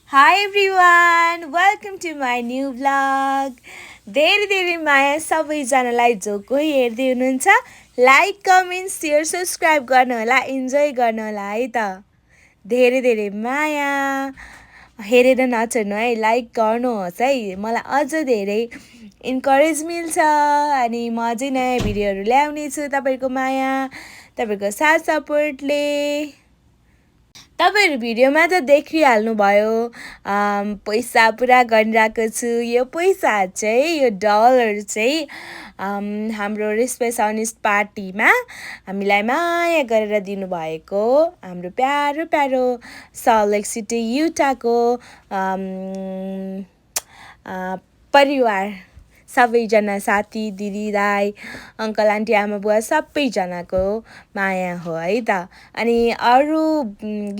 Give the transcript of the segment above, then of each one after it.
Hi everyone, welcome to my new vlog. धेरै धेरै माया सबैजनालाई जो कोही हेर्दै हुनुहुन्छ लाइक कमेन्ट सेयर सब्सक्राइब गर्नु होला इन्जोय गर्नु होला है त धेरै धेरै माया हेरेर नछोड्नु है लाइक गर्नुहोस् है मलाई अझ धेरै इन्करेज मिल्छ अनि म अझै नयाँ भिडियोहरू ल्याउने छु तपाईँहरूको माया तपाईँहरूको साथ सपोर्टले तपाईँहरू भिडियोमा त देखिहाल्नुभयो पैसा पुरा गरिरहेको छु यो पैसा चाहिँ यो डलर चाहिँ हाम्रो रिसेप्सनिस्ट पार्टीमा हामीलाई माया गरेर दिनुभएको हाम्रो प्यारो प्यारो सल्ट लेक सिटी युटाको परिवार सबैजना साथी दिदी दाइ अङ्कल आन्टी आमा बुवा सबैजनाको माया हो है त अनि अरू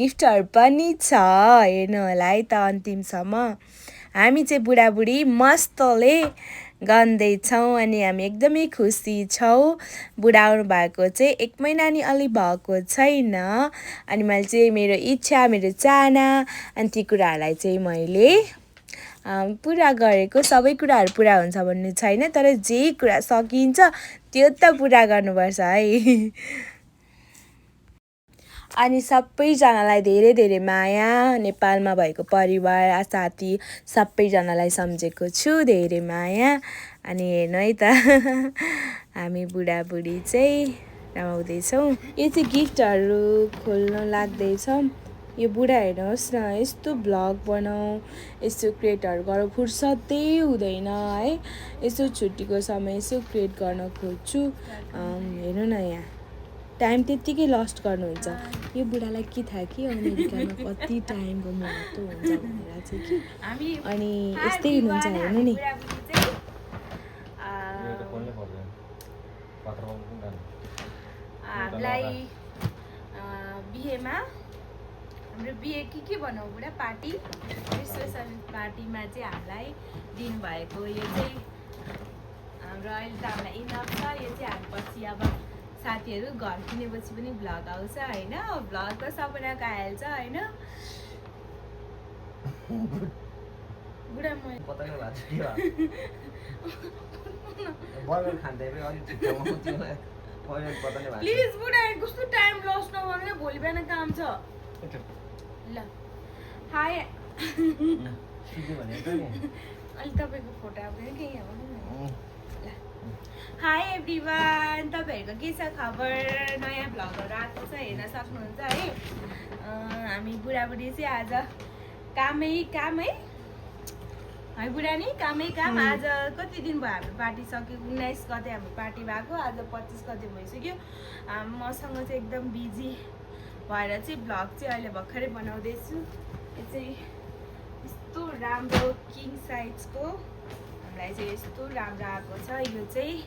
गिफ्टहरू पनि छ हेर्नु होला है त अन्तिमसम्म हामी चाहिँ बुढाबुढी मस्तले गन्दैछौँ अनि हामी एकदमै खुसी छौँ बुढा आउनु भएको चाहिँ 1 महिना नि अलि भएको छैन अनि मैले चाहिँ मेरो इच्छा मेरो चाहना अनि ती कुराहरूलाई चाहिँ मैले पुरा गरेको सबै कुराहरू पुरा हुन्छ भन्ने छैन तर जे कुरा सकिन्छ त्यो त पुरा गर्नुपर्छ है अनि सबैजनालाई धेरै धेरै माया नेपालमा भएको परिवार साथी सबैजनालाई सम्झेको छु धेरै माया अनि हेर्नु है त हामी बुढाबुढी चाहिँ रमाउँदैछौँ यो चाहिँ गिफ्टहरू खोल्न लाग्दैछौँ यो बुढा हेर्नुहोस् न यस्तो भ्लग बनाऊ यस्तो क्रिएटहरू गरौँ फुर्सदै हुँदैन है यसो छुट्टीको समय यसो क्रिएट गर्न खोज्छु हेर्नु न यहाँ टाइम त्यत्तिकै लस्ट गर्नुहुन्छ यो बुढालाई के थाहा कि अमेरिकामा कति टाइमको महत्त्व हुन्छ भनेर चाहिँ कि अनि यस्तै हुनुहुन्छ हेर्नु नि हामीलाई बिहेमा हाम्रो बिहे के भनौँ बुढा पार्टी रिसेप्सन पार्टीमा चाहिँ हामीलाई दिनुभएको यो चाहिँ हाम्रो अहिले त हामीलाई इनफ छ यो चाहिँ हामी पछि अब साथीहरू घर किनेपछि पनि भ्लग आउँछ होइन भ्लग त सबैजनाको आइहाल्छ होइन बुढा प्लिज बुढा कस्तो टाइम लस नगर्नु भोलि बिहान काम छ ल हाई अहिले तपाईँको फोटो आउँदैन केही आउनु ल हाई एभ्रिवान तपाईँहरूको के छ खबर नयाँ भ्लगहरू आएको छ हेर्न सक्नुहुन्छ है हामी बुढाबुढी चाहिँ आज कामै काम है बुढा नि कामै काम आज कति दिन भयो हाम्रो पार्टी सक्यो 19 गते हाम्रो पार्टी भएको आज 25 गते भइसक्यो मसँग चाहिँ एकदम बिजी भएर चाहिँ भ्लग चाहिँ अहिले भर्खरै बनाउँदैछु यो चाहिँ यस्तो राम्रो किङ साइजको हामीलाई चाहिँ यस्तो राम्रो आएको छ यो चाहिँ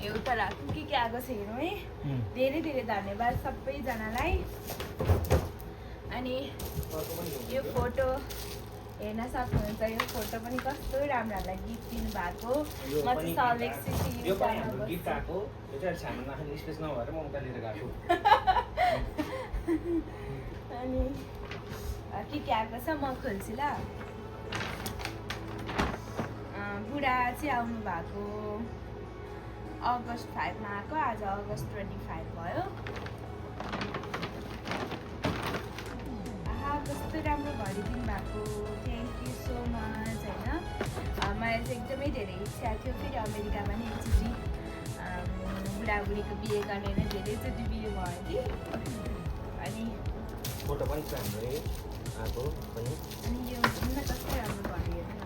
एउटा राख्नु के आएको छ हेर्नु है धेरै धेरै धन्यवाद सबैजनालाई अनि यो फोटो हेर्न सक्नुहुन्छ यो फोटो पनि कस्तो राम्रो हामीलाई गिफ्ट दिनुभएको म चाहिँ सल्ट लेक सिटी अनि के आएको छ म खोल्छु ल बुढा चाहिँ आउनु भएको अगस्त 5 मा आएको आज अगस्त 25 भयो कस्तो राम्रो भरिदिनु भएको थ्याङ्क यू सो मच होइन मलाई चाहिँ एकदमै धेरै इच्छा थियो फेरि अमेरिकामा नि एकचोटि बुढाबुढीको बिहे गर्ने नै धेरैचोटि बिहे भयो कि अनि फोटो पनि छ हाम्रो आएको पनि अनि यो भन्न कस्तो राम्रो भयो हेर्नु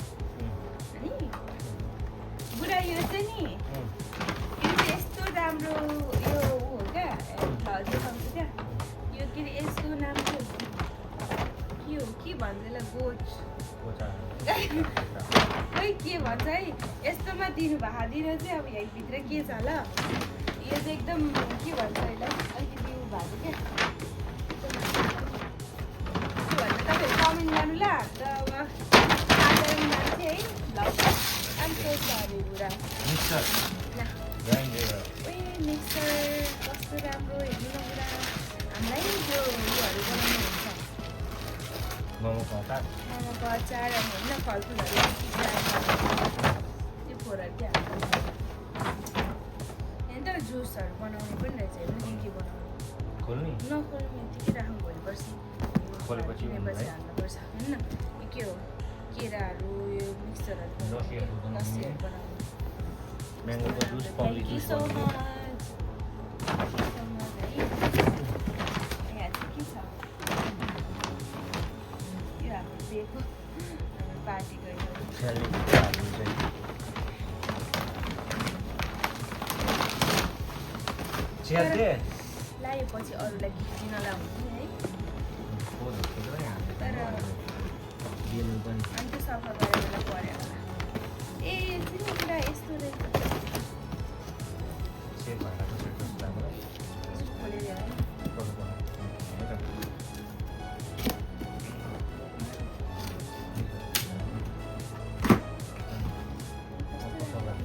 अनि बुढा यो चाहिँ नि यो चाहिँ यस्तो राम्रो यो हो क्या देखाउँछु क्या यो के अरे यसको नाम के भन्छ गोच खै के भन्छ है यस्तोमा दिनुभएको दिन चाहिँ अब यहीँभित्र के छ ल यो चाहिँ एकदम के भन्छ यसलाई अलिकति उ भएको क्या के भन्छ तपाईँहरू कमेन्ट गर्नु ल त अब साधारण मान्छे है भ्लग आन्सो सरी बुढा ए मिक्सर कस्तो राम्रो हेर्नु न बुढा हामीलाई त्यो उयोहरू बनाउनु हुन्छ मोमोको अचार मोमोको अचार अनि होइन फलफुलहरू त्यो फोहोरहरू चाहिँ हाल्छ होइन त जुसहरू बनाउनु पनि रहेछ होइन के बनाउनु खोल्ने नखोल्नु यतिकै राख्नु भोलि पर्सि खोलेपछि हाल्नुपर्छ होइन यो के हो केराहरू यो मिक्सरहरू लस्सीहरू लस्सीहरू बनाउनु म्याङ्गोको juice public Thank you juice so बनाउने much. यहाँ चाहिँ के छ यो हाम्रो दिएको पार्टी गयो स्यालेडहरू चाहिँ चिया दे लगाएपछि अरूलाई गिफ्ट नलाउने है तर अन्त सफा गरेर पऱ्यो होला ए यो चाहिँ नि पुरा यस्तो रहेछ खोलेर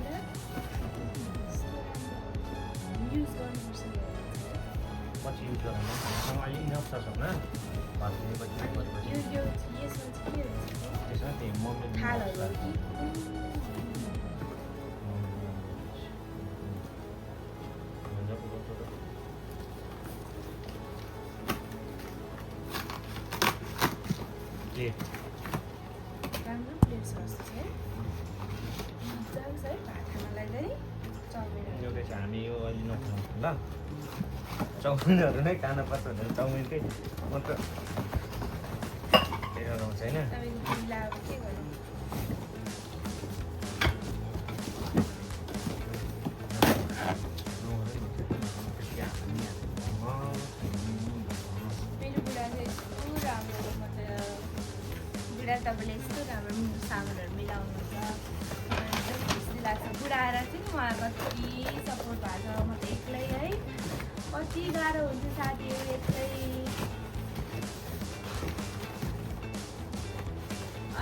है युज गर्नुपर्छ पछि युज गरेर हामीसँग अहिले इनफ छ सक्न भातपछि यो यसमा चाहिँ के रहेछ त्यसमा त्यही मम्मी थालहरू हो कि राम्रो प्लेट छ जस्तो छ है मजाको छ है भात खानलाई चाहिँ चाउमिनहरू एउटा चाहिँ हामी यो अहिले नखाउँ ल चाउमिनहरू नै खानुपर्छ भनेर चाउमिनकै मात्र गराउँछ होइन तपाईँको बिल अब के गर्नु मेरो बुढा चाहिँ यस्तो राम्रो मतलब बुढा तपाईँले यस्तो राम्रो सामानहरू मिलाउनुहुन्छ एकदम खुसी लाग्छ बुढा आएर चाहिँ नि उहाँ कति सपोर्ट भएको छ म त एक्लै है कति गाह्रो हुन्छ साथीहरू एक्लै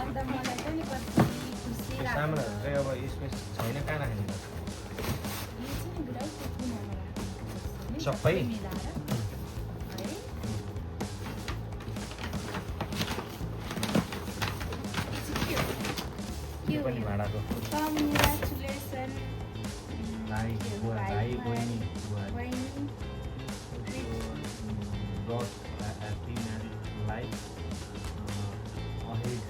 अन्त मलाई पनि कति खुसी लाग्छ सामानहरू चाहिँ अब स्पेस छैन कहाँ राख्ने यो चाहिँ नि बुढा कुनामा राख्नु सबै? मिलाएर है यो पनि भाडाको कङ्ग्रेचुलेसन भाइ बहिनी बहिनी God happy married life ahead.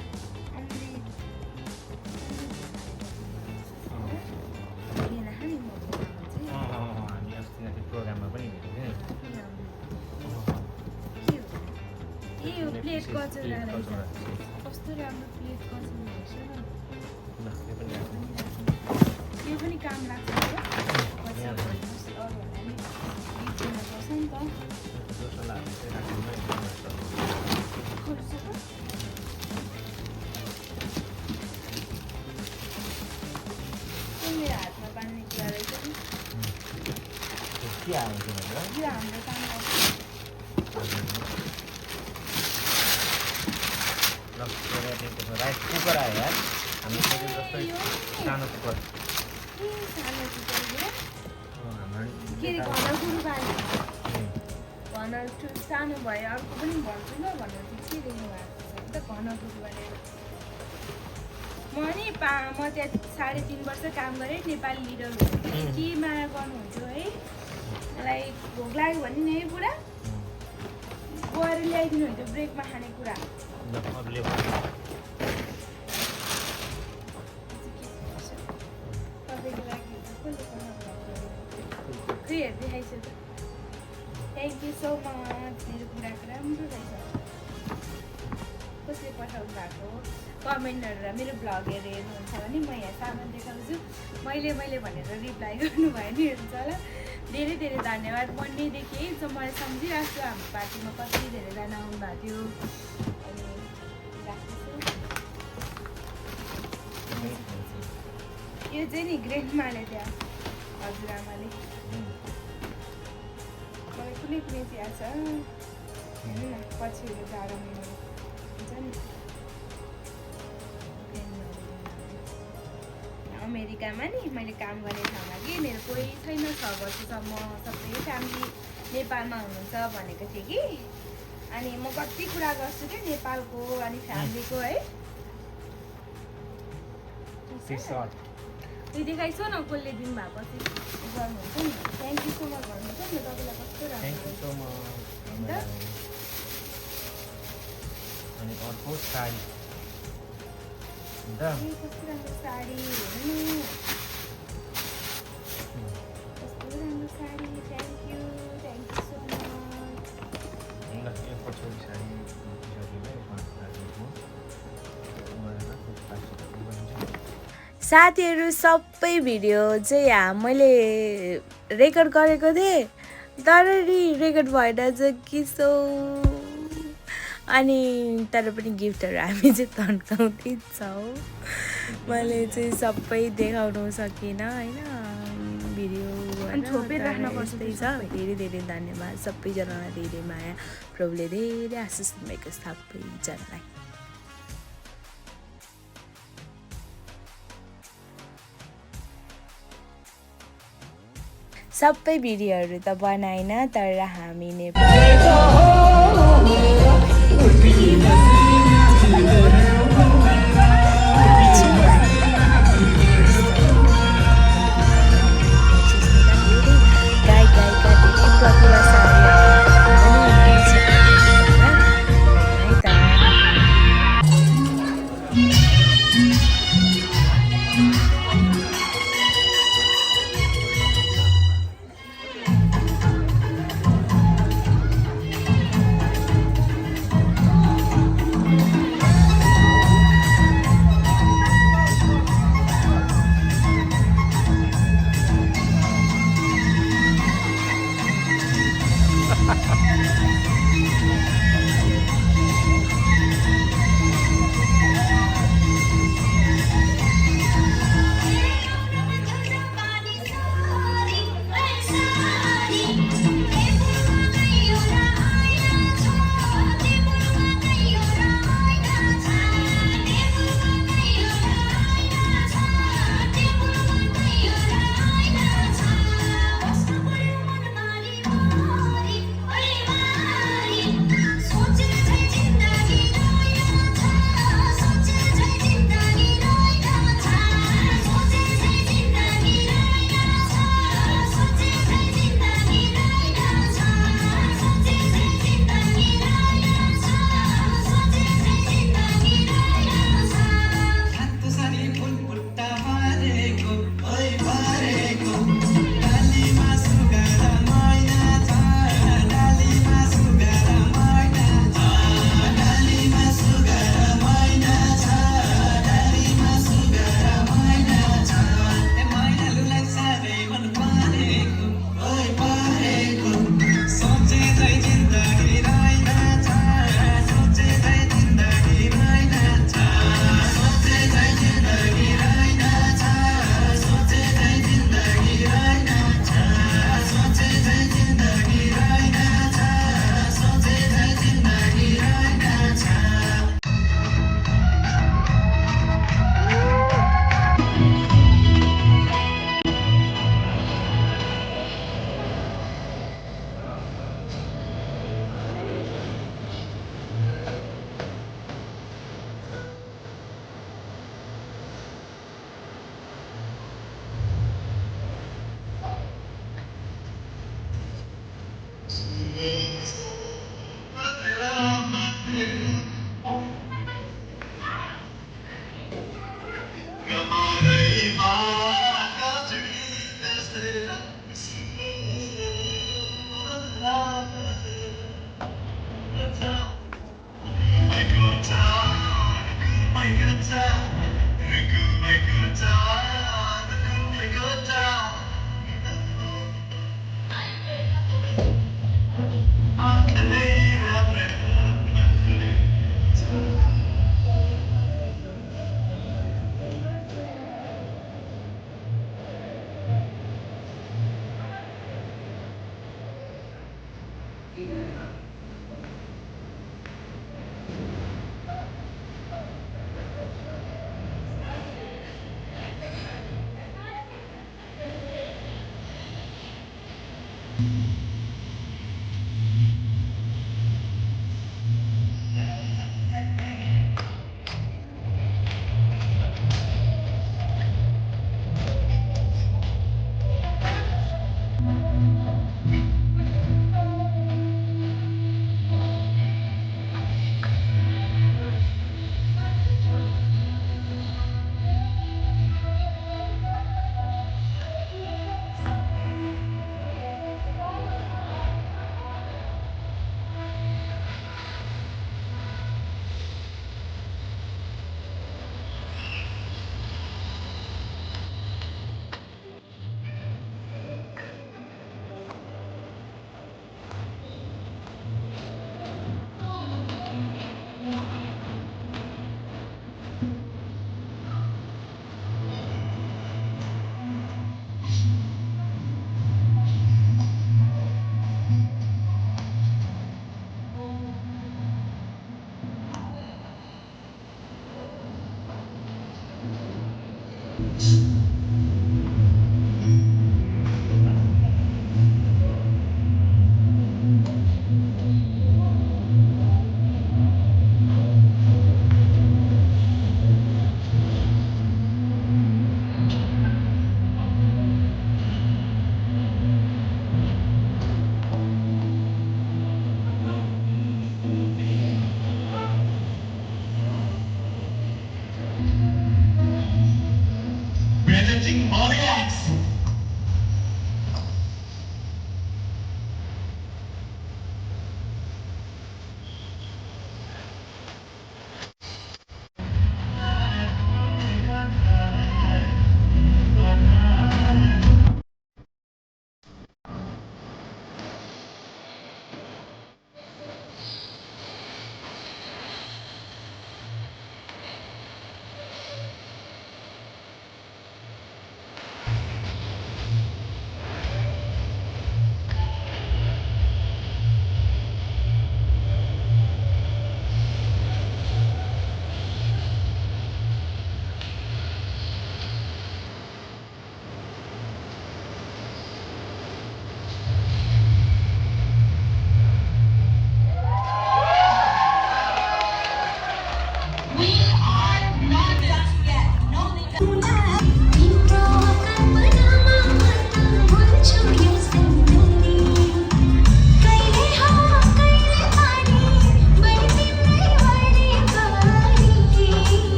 हामी अस्ति नै त्यो प्रोग्राममा पनि भेटेको ए यो प्लेट कचौरा रहेछ कस्तो राम्रो प्लेट कचौरा रहेछ यो पनि काम लाग्छ हो पछि अरूहरूलाई नि गिफ्ट दिनुपर्छ नि त खोल्छु त त्यो मेरो हातमा बाँध्ने कुरा रहेछ नि के आउँछ भनेर यो हाम्रो काम गर्छ राइस कुकर आयो यार हामी सोचेको जस्तै सानो कुकर सानो कुकरले हाम्रो के अरे घन कुरो बाल्यो घन सानो भयो अर्को पनि भन्छु ल भनेर चाहिँ के देख्नु भएको छ त घन कुरो बालेर म नि म त्यहाँ 3.5 वर्ष काम गरेँ नेपाली लिडर हुन्थ्यो के माया गर्नुहुन्थ्यो है मलाई भोक लाग्यो भने नि है पुरा गएर ल्याइदिनु हुन्थ्यो ब्रेकमा खाने कुरा अरूले तपाईँको लागि कसले खै हेरिदिइहाइसक्यो त थ्याङ्क यू सो मच मेरो कुराको राम्रो रहेछ कसले पठाउनु भएको कमेन्टहरू मेरो भ्लगहरू हेर्नुहुन्छ भने म यहाँ सामान देखाउँछु मैले भनेर रिप्लाई गर्नुभयो नि हुन्छ होला धेरै धेरै धन्यवाद मन्डेदेखि है जो मैले सम्झिरहेको छु हाम्रो पार्टीमा कति धेरैजना आउनुभएको थियो अनि राख्छु यो चाहिँ नि ग्रेन्डमाले त्यहाँ हजुरआमाले मलाई कुनै चिया छ हेर्नु न पछि जाडो महिना हुन्छ नि अमेरिकामा नि मैले काम गर्ने ठाउँमा कि मेरो कोही छैन 6 वर्षसम्म सबै फ्यामिली नेपालमा हुनुहुन्छ भनेको थिएँ कि अनि म कति कुरा गर्छु क्या नेपालको अनि फ्यामिलीको है त्यो देखाइसो न कसले दिनुभएको चाहिँ गर्नुहुन्छ नि थ्याङ्क यू सो मच भन्नुहुन्छ नि तपाईँलाई कस्तो राम्रो अनि अर्को साडी कस्तो राम्रो साडी हेर्नु कस्तो राम्रो sari thank you so much साथीहरू सबै भिडियो चाहिँ मैले रेकर्ड गरेको थिएँ तर रेकर्ड भएर चाहिँ किसो अनि तर पनि गिफ्टहरू हामी चाहिँ तन्काउँदैछौँ मैले चाहिँ सबै देखाउनु सकिनँ होइन भिडियो यस्तै छ धेरै धेरै धन्यवाद सबैजनालाई धेरै माया प्रभुले धेरै आशिष दिनुभएको सबैजनालाई सबै भिडियोहरू त बनाइन तर हामी Managing Money.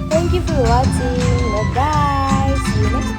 Thank you for watching.